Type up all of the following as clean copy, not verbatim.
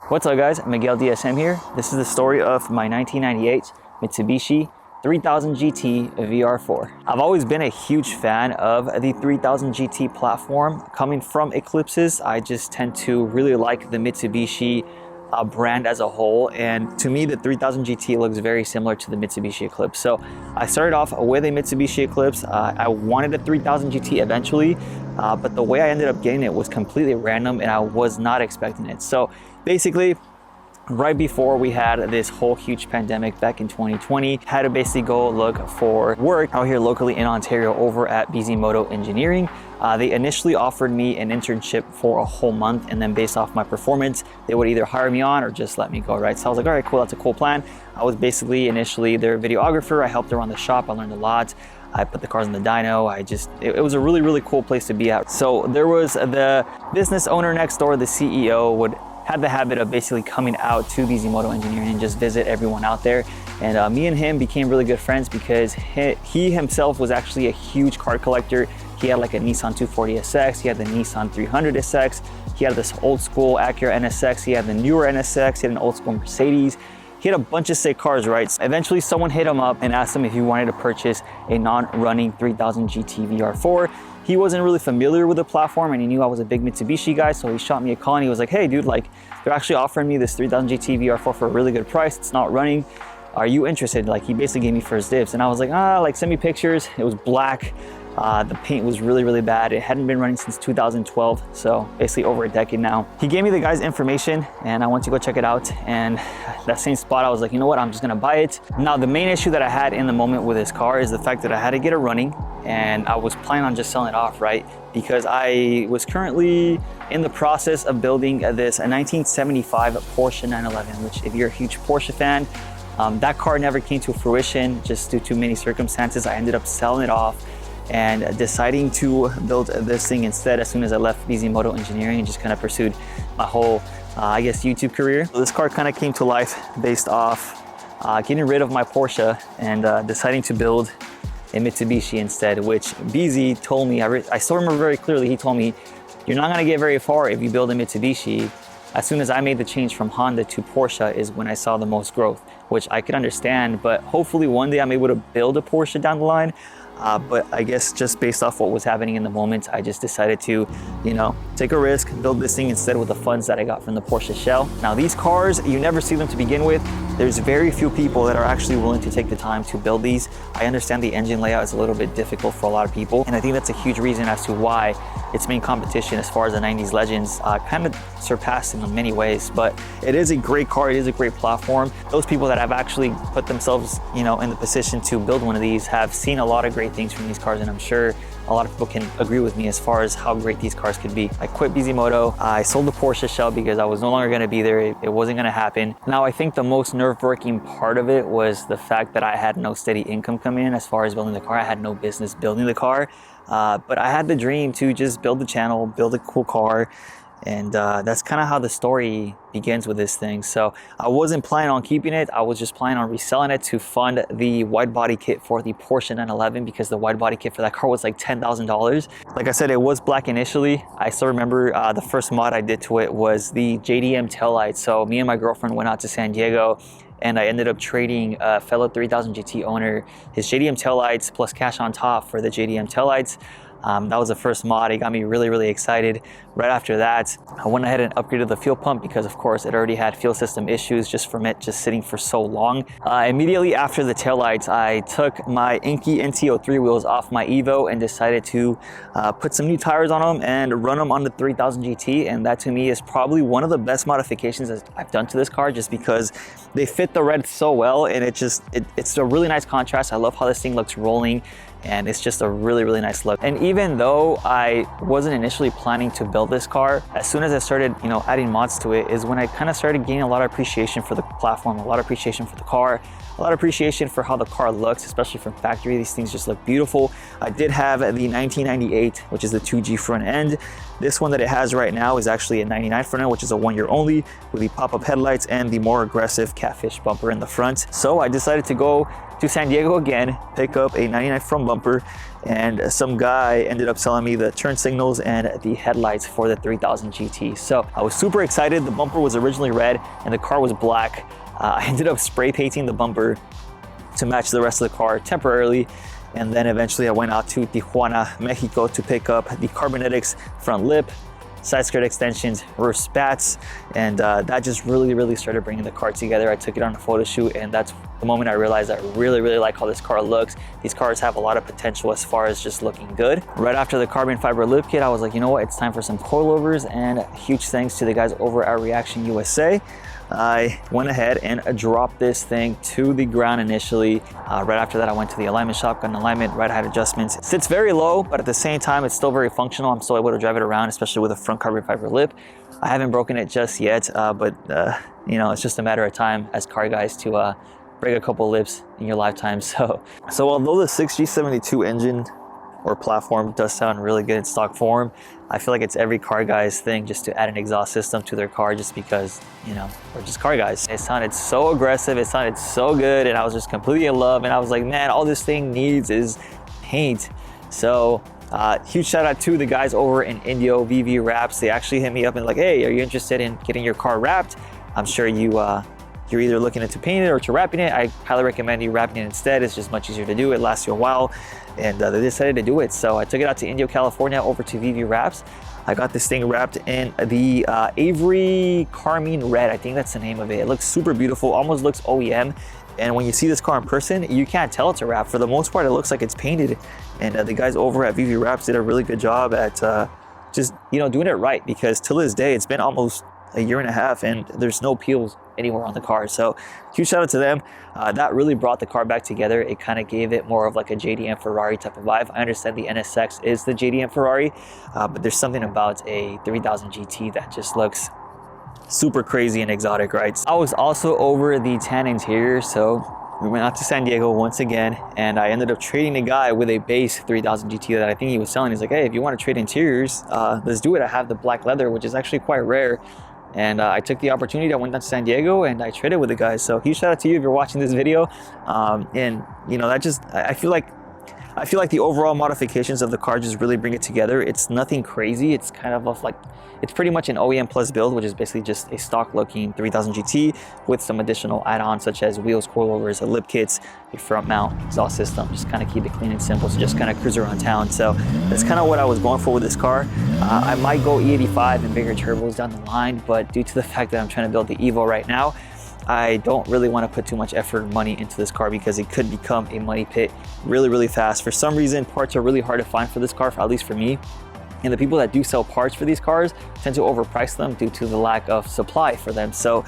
What's up guys, Miguel DSM here. This is the story of my 1998 Mitsubishi 3000GT VR4. I've always been a huge fan of the 3000GT platform. Coming from Eclipses, I just tend to really like the Mitsubishi brand as a whole, and to me the 3000GT looks very similar to the Mitsubishi Eclipse. So I started off with a Mitsubishi Eclipse. I wanted a 3000GT eventually, but the way I ended up getting it was completely random and I was not expecting it. So basically, right before we had this whole huge pandemic back in 2020, had to basically go look for work out here locally in Ontario over at Moto Engineering. They initially offered me an internship for a whole month, and then based off my performance, they would either hire me on or just let me go, right? So I was like, all right, cool, that's a cool plan. I was basically initially their videographer. I helped around the shop. I learned a lot. I put the cars in the dyno. It was a really, really cool place to be at. So there was the business owner next door, the CEO had the habit of basically coming out to Moto Engineering and just visit everyone out there. And me and him became really good friends because he himself was actually a huge car collector. He had like a Nissan 240 SX, he had the Nissan 300 SX, he had this old school Acura NSX, he had the newer NSX, he had an old school Mercedes. He had a bunch of sick cars, right? Eventually someone hit him up and asked him if he wanted to purchase a non-running 3000GT VR4. He wasn't really familiar with the platform and he knew I was a big Mitsubishi guy, so he shot me a call and he was like, hey dude, like they're actually offering me this 3000GT VR4 for a really good price. It's not running. Are you interested? Like he basically gave me first dibs and I was like, like send me pictures. It was black. The paint was really, really bad. It hadn't been running since 2012, so basically over a decade now. He gave me the guy's information and I went to go check it out, and that same spot I was like, you know what, I'm just gonna buy it. Now the main issue that I had in the moment with this car is the fact that I had to get it running, and I was planning on just selling it off, right? Because I was currently in the process of building this 1975 Porsche 911, which if you're a huge Porsche fan, that car never came to fruition just due to many circumstances. I ended up selling it off and deciding to build this thing instead as soon as I left Moto Engineering and just kind of pursued my whole, I guess, YouTube career. So this car kind of came to life based off getting rid of my Porsche and deciding to build a Mitsubishi instead, which BZ told me, I still remember very clearly, he told me, you're not gonna get very far if you build a Mitsubishi. As soon as I made the change from Honda to Porsche is when I saw the most growth, which I could understand, but hopefully one day I'm able to build a Porsche down the line. But I guess just based off what was happening in the moment, I just decided to, you know, take a risk, build this thing instead with the funds that I got from the Porsche shell. Now these cars, you never see them to begin with. There's very few people that are actually willing to take the time to build these. I understand the engine layout is a little bit difficult for a lot of people, and I think that's a huge reason as to why its main competition as far as the 90s legends kind of surpassed in many ways. But it is a great car, it is a great platform. Those people that have actually put themselves, you know, in the position to build one of these have seen a lot of great things from these cars, and I'm sure a lot of people can agree with me as far as how great these cars could be. I quit Moto. I sold the Porsche shell because I was no longer going to be there. It wasn't going to happen. Now I think the most nerve-wracking part of it was the fact that I had no steady income coming in as far as building the car. I had no business building the car, but I had the dream to just build the channel, build a cool car. And that's kind of how the story begins with this thing. So I wasn't planning on keeping it. I was just planning on reselling it to fund the wide body kit for the Porsche 911, because the wide body kit for that car was like $10,000. Like I said, it was black initially. I still remember the first mod I did to it was the JDM taillights. So me and my girlfriend went out to San Diego and I ended up trading a fellow 3000GT owner his JDM taillights plus cash on top for the JDM taillights. That was the first mod. It got me really, really excited. Right after that, I went ahead and upgraded the fuel pump because of course it already had fuel system issues just from it just sitting for so long. Immediately after the taillights, I took my Inky NT03 wheels off my Evo and decided to put some new tires on them and run them on the 3000GT. And that to me is probably one of the best modifications that I've done to this car, just because they fit the red so well, and it's a really nice contrast. I love how this thing looks rolling, and it's just a really, really nice look. And even though I wasn't initially planning to build this car, as soon as I started, you know, adding mods to it is when I kind of started gaining a lot of appreciation for the platform, a lot of appreciation for the car, a lot of appreciation for how the car looks, especially from factory. These things just look beautiful. I did have the 1998, which is the 2G front end. This one that it has right now is actually a 99 front end, which is a 1 year only, with the pop-up headlights and the more aggressive catfish bumper in the front. So I decided to go to San Diego again, pick up a 99 front bumper, and some guy ended up selling me the turn signals and the headlights for the 3000 GT. So I was super excited. The bumper was originally red and the car was black. I ended up spray painting the bumper to match the rest of the car temporarily. And then eventually I went out to Tijuana, Mexico to pick up the carbonetics front lip, side skirt extensions, rear spats, and that just really started bringing the car together. I took it on a photo shoot, and that's the moment I realized I really like how this car looks. These cars have a lot of potential as far as just looking good. Right after the carbon fiber lip kit, I was like, you know what, it's time for some coilovers, and huge thanks to the guys over at Reaction USA. I went ahead and dropped this thing to the ground initially. Right after that, I went to the alignment shop, got an alignment, ride height adjustments. It sits very low, but at the same time, it's still very functional. I'm still able to drive it around, especially with a front carbon fiber lip. I haven't broken it just yet, but you know, it's just a matter of time as car guys to break a couple lips in your lifetime. So although the 6G72 engine or platform does sound really good in stock form, I feel like it's every car guy's thing just to add an exhaust system to their car, just because, you know, we're just car guys. It sounded so aggressive, it sounded so good, and I was just completely in love, and I was like, man, all this thing needs is paint. So huge shout out to the guys over in Indio, VV Wraps. They actually hit me up and like, hey, are you interested in getting your car wrapped? I'm sure you're either looking into painting it or to wrapping it. I highly recommend you wrapping it instead. It's just much easier to do. It lasts you a while, and they decided to do it. So I took it out to Indio, California, over to VV Wraps. I got this thing wrapped in the Avery Carmine Red. I think that's the name of it. It looks super beautiful, almost looks OEM. And when you see this car in person, you can't tell it's a wrap. For the most part, it looks like it's painted. And the guys over at VV Wraps did a really good job at just, you know, doing it right, because till this day, it's been almost a year and a half and there's no peels anywhere on the car. So huge shout out to them. That really brought the car back together. It kind of gave it more of like a JDM Ferrari type of vibe. I understand the NSX is the JDM Ferrari, but there's something about a 3000 GT that just looks super crazy and exotic, right? I was also over the tan interior, so we went out to San Diego once again, and I ended up trading a guy with a base 3000 GT that I think he was selling. He's like, hey, if you want to trade interiors, let's do it. I have the black leather, which is actually quite rare. And I took the opportunity. I went down to San Diego and I traded with the guys. So huge shout out to you if you're watching this video. And you know, that just, I feel like the overall modifications of the car just really bring it together. It's nothing crazy. It's kind of like, it's pretty much an OEM plus build, which is basically just a stock looking 3000 GT with some additional add-ons such as wheels, coilovers, lip kits, a front mount exhaust system. Just kind of keep it clean and simple, so just kind of cruise around town. So that's kind of what I was going for with this car. I might go E85 and bigger turbos down the line, but due to the fact that I'm trying to build the Evo right now, I don't really want to put too much effort and money into this car because it could become a money pit really fast. For some reason, parts are really hard to find for this car, at least for me. And the people that do sell parts for these cars tend to overprice them due to the lack of supply for them. So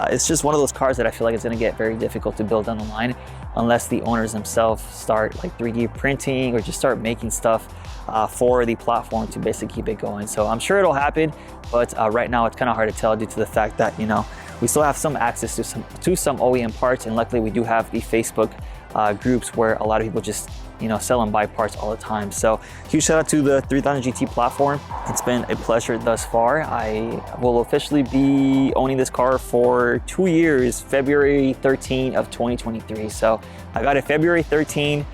it's just one of those cars that I feel like it's going to get very difficult to build down the line unless the owners themselves start like 3D printing or just start making stuff for the platform to basically keep it going. So I'm sure it'll happen, but right now it's kind of hard to tell due to the fact that, you know, we still have some access to some OEM parts, and luckily we do have the Facebook groups where a lot of people just, you know, sell and buy parts all the time. So huge shout out to the 3000 GT platform. It's been a pleasure thus far. I will officially be owning this car for 2 years, February 13 of 2023. So I got it February 13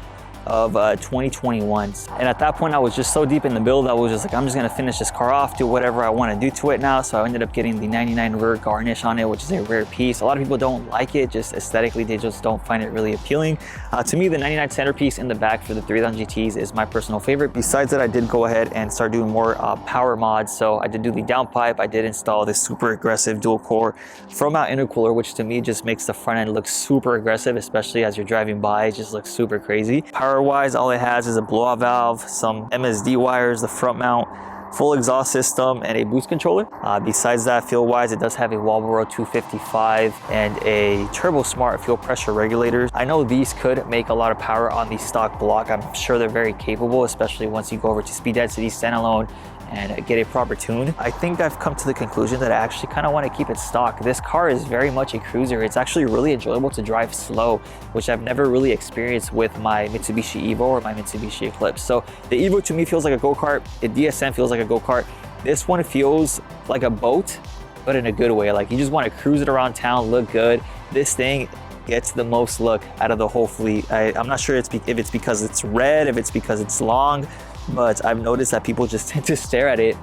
of 2021. And at that point, I was just so deep in the build, I was just like, I'm just gonna finish this car off, do whatever I wanna do to it now. So I ended up getting the 99 rear garnish on it, which is a rare piece. A lot of people don't like it, just aesthetically, they just don't find it really appealing. To me, the 99 centerpiece in the back for the 3000 GTs is my personal favorite. Besides that, I did go ahead and start doing more power mods. So I did do the downpipe, I did install this super aggressive dual core front mount intercooler, which to me just makes the front end look super aggressive, especially as you're driving by, it just looks super crazy. Power-wise, all it has is a blowout valve, some MSD wires, the front mount, full exhaust system, and a boost controller. Besides that, fuel-wise, it does have a Walbro 255 and a Turbo Smart fuel pressure regulator. I know these could make a lot of power on the stock block. I'm sure they're very capable, especially once you go over to speed density standalone and get a proper tune. I think I've come to the conclusion that I actually kind of want to keep it stock. This car is very much a cruiser. It's actually really enjoyable to drive slow, which I've never really experienced with my Mitsubishi Evo or my Mitsubishi Eclipse. So the Evo to me feels like a go-kart. The DSM feels like a go-kart. This one feels like a boat, but in a good way. Like you just want to cruise it around town, look good. This thing, gets the most look out of the whole fleet. I'm not sure if it's because it's red, if it's because it's long, but I've noticed that people just tend to stare at it.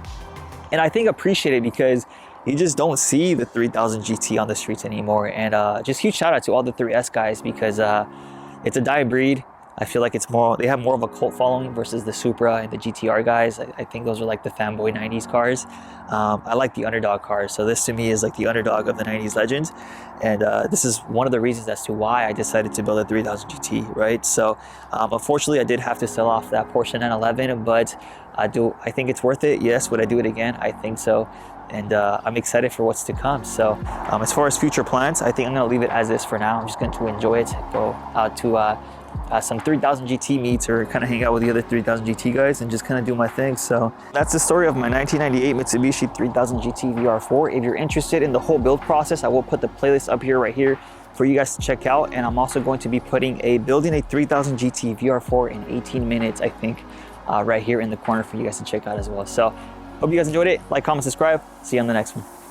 And I think appreciate it because you just don't see the 3000 GT on the streets anymore. And just huge shout out to all the 3S guys because it's a dying breed. I feel like they have more of a cult following versus the Supra and the GTR guys. I think those are like the fanboy 90s cars. I like the underdog cars. So this to me is like the underdog of the 90s legends. And this is one of the reasons as to why I decided to build a 3000 GT, right? So unfortunately, I did have to sell off that Porsche 911, but I think it's worth it. Yes, would I do it again? I think so. And I'm excited for what's to come. So as far as future plans, I think I'm gonna leave it as is for now. I'm just going to enjoy it, go out to some 3000 GT meets or kind of hang out with the other 3000 GT guys and just kind of do my thing. So that's the story of my 1998 Mitsubishi 3000 GT VR4. If you're interested in the whole build process, I will put the playlist up here right here for you guys to check out. And I'm also going to be building a 3000 GT VR4 in 18 minutes, I think, right here in the corner for you guys to check out as well. So hope you guys enjoyed it. Like, comment, subscribe. See you on the next one.